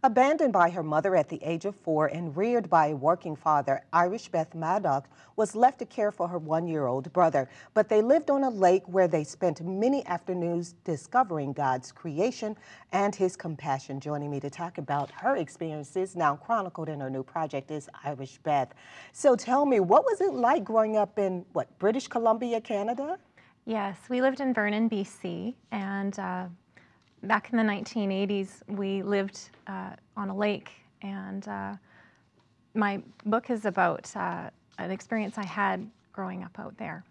Abandoned by her mother at the age of 4 and reared by a working father, Irish Beth Maddock was left to care for her 1-year-old brother. But they lived on a lake where they spent many afternoons discovering God's creation and his compassion. Joining me to talk about her experiences, now chronicled in her new project, is Irish Beth. So tell me, what was it like growing up in, British Columbia, Canada? Yes, we lived in Vernon, BC, and back in the 1980s, we lived on a lake, and my book is about an experience I had growing up out there.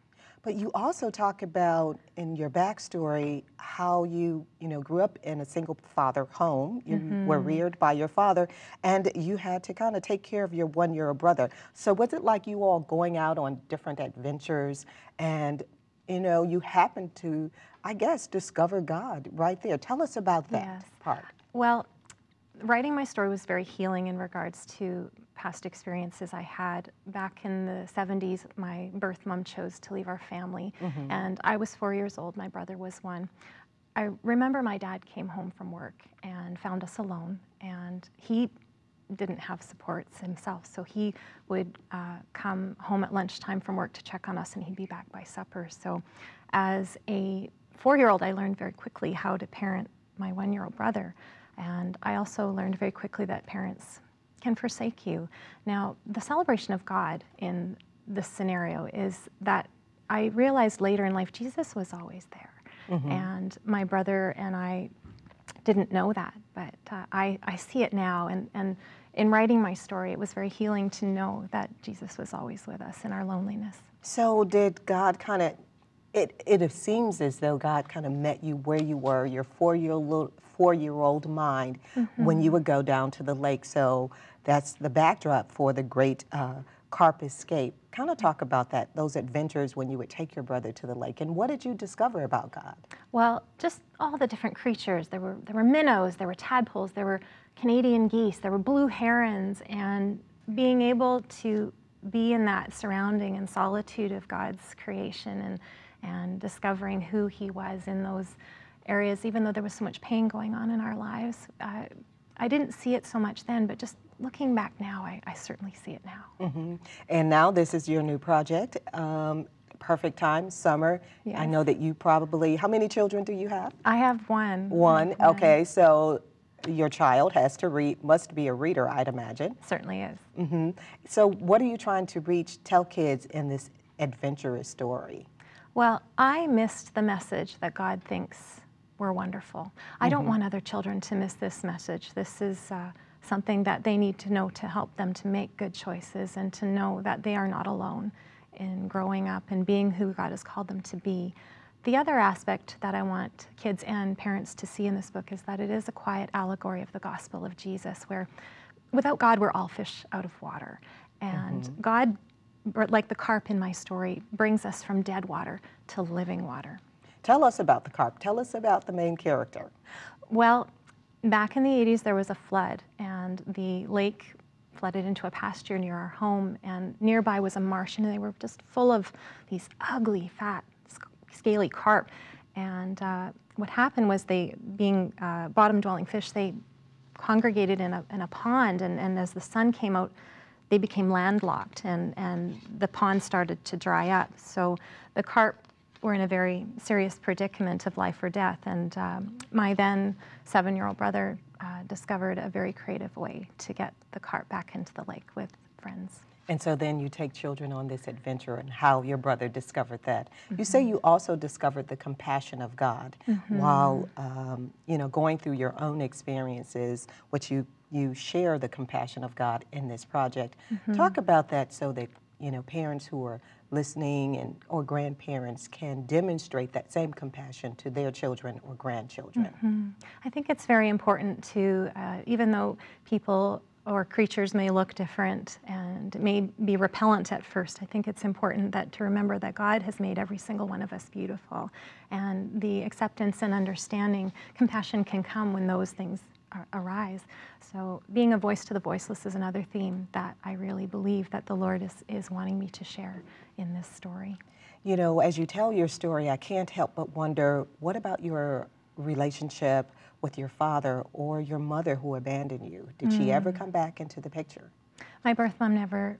But you also talk about in your backstory how you grew up in a single father home. You were reared by your father, and you had to kind of take care of your 1-year-old brother. So was it like you all going out on different adventures, and you happened to, I guess, discover God right there? Tell us about that part. Well, writing my story was very healing in regards to past experiences I had. Back in the 70s, my birth mom chose to leave our family, and I was 4 years old, my brother was 1. I remember my dad came home from work and found us alone, and he didn't have supports himself, so he would come home at lunchtime from work to check on us, and he'd be back by supper. So as a 4-year-old, I learned very quickly how to parent my 1-year-old brother, and I also learned very quickly that parents can forsake you. Now, the celebration of God in this scenario is that I realized later in life Jesus was always there, and my brother and I didn't know that, but I see it now, and in writing my story, it was very healing to know that Jesus was always with us in our loneliness. So did God kind of, it seems as though God kind of met you where you were, your four-year-old mind, when you would go down to the lake. So that's the backdrop for the great carp escape. Kind of talk about that, those adventures when you would take your brother to the lake, and what did you discover about God? Well, just all the different creatures. There were minnows, there were tadpoles, there were Canadian geese, there were blue herons, and being able to be in that surrounding and solitude of God's creation and discovering who he was in those areas, even though there was so much pain going on in our lives. I didn't see it so much then, but just looking back now, I certainly see it now. And now this is your new project, Perfect Time, summer. Yes. I know that you probably, how many children do you have? I have one. One, okay, so your child has to read, must be a reader, I'd imagine. Certainly is. So what are you trying to tell kids in this adventurous story? Well, I missed the message that God thinks we're wonderful. I don't want other children to miss this message. This is something that they need to know to help them to make good choices and to know that they are not alone in growing up and being who God has called them to be. The other aspect that I want kids and parents to see in this book is that it is a quiet allegory of the gospel of Jesus, where without God, we're all fish out of water. And God, like the carp in my story, brings us from dead water to living water. Tell us about the carp. Tell us about the main character. Well, back in the 80s, there was a flood, and the lake flooded into a pasture near our home, and nearby was a marsh, and they were just full of these ugly, fat, scaly carp. And what happened was they, being bottom-dwelling fish, they congregated in a pond, and as the sun came out, they became landlocked, and the pond started to dry up. So the carp were in a very serious predicament of life or death, and my then 7-year-old brother discovered a very creative way to get the carp back into the lake with friends. And so then you take children on this adventure and how your brother discovered that. You say you also discovered the compassion of God while going through your own experiences, which you share the compassion of God in this project. Talk about that so that parents who are listening or grandparents can demonstrate that same compassion to their children or grandchildren. I think it's very important to, even though people or creatures may look different and may be repellent at first, I think it's important to remember that God has made every single one of us beautiful. And the acceptance and understanding, compassion can come when those things arise. So being a voice to the voiceless is another theme that I really believe that the Lord is wanting me to share in this story. You know, as you tell your story, I can't help but wonder, what about your relationship with your father or your mother who abandoned you? Did she ever come back into the picture? My birth mom never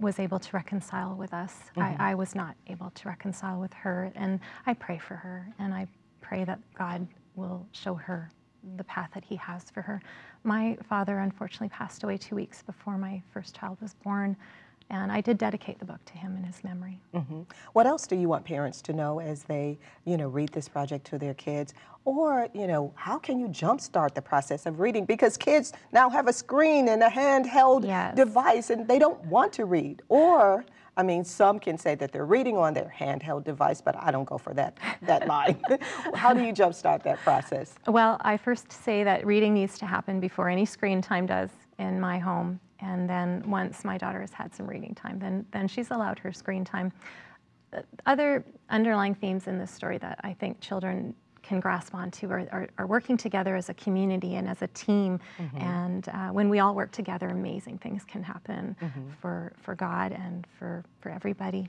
was able to reconcile with us. I was not able to reconcile with her, and I pray for her, and I pray that God will show her the path that he has for her. My father unfortunately passed away 2 weeks before my first child was born, and I did dedicate the book to him in his memory. What else do you want parents to know as they, read this project to their kids? Or, how can you jumpstart the process of reading? Because kids now have a screen and a handheld device and they don't want to read. Or, I mean, some can say that they're reading on their handheld device, but I don't go for that line. How do you jumpstart that process? Well, I first say that reading needs to happen before any screen time does in my home. And then once my daughter has had some reading time, then she's allowed her screen time. Other underlying themes in this story that I think children can grasp onto are working together as a community and as a team. And when we all work together, amazing things can happen for God and for everybody.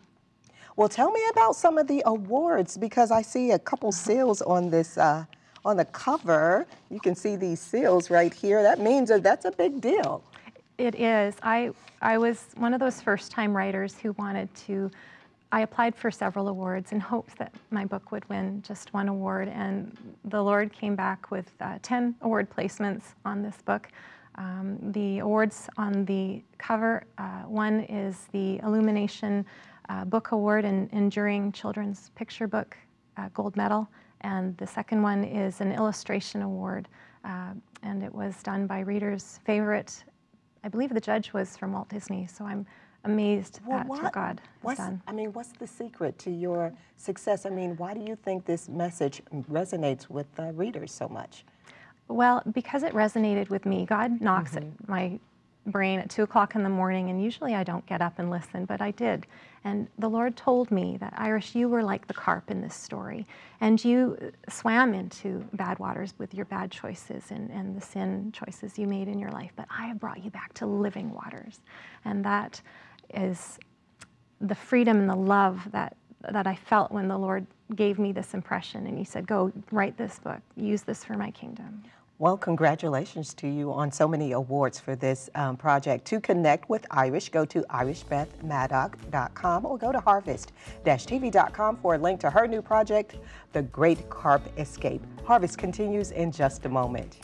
Well, tell me about some of the awards, because I see a couple seals on this on the cover. You can see these seals right here. That means that's a big deal. It is. I was one of those first-time writers who wanted to. I applied for several awards in hopes that my book would win just one award, and the Lord came back with 10 award placements on this book. The awards on the cover, one is the Illumination Book Award in Enduring Children's Picture Book Gold Medal, and the second one is an Illustration Award, and it was done by readers' favorite. I believe the judge was from Walt Disney, so I'm amazed at what God has done. I mean, what's the secret to your success? I mean, why do you think this message resonates with readers so much? Well, because it resonated with me. God knocks at my brain at 2 o'clock in the morning, and usually I don't get up and listen, but I did. And the Lord told me that, Irish, you were like the carp in this story, and you swam into bad waters with your bad choices and the sin choices you made in your life, but I have brought you back to living waters. And that is the freedom and the love that I felt when the Lord gave me this impression, and he said, go write this book, use this for my kingdom. Well, congratulations to you on so many awards for this project. To connect with Irish, go to irishbethmaddock.com or go to harvest-tv.com for a link to her new project, The Great Carp Escape. Harvest continues in just a moment.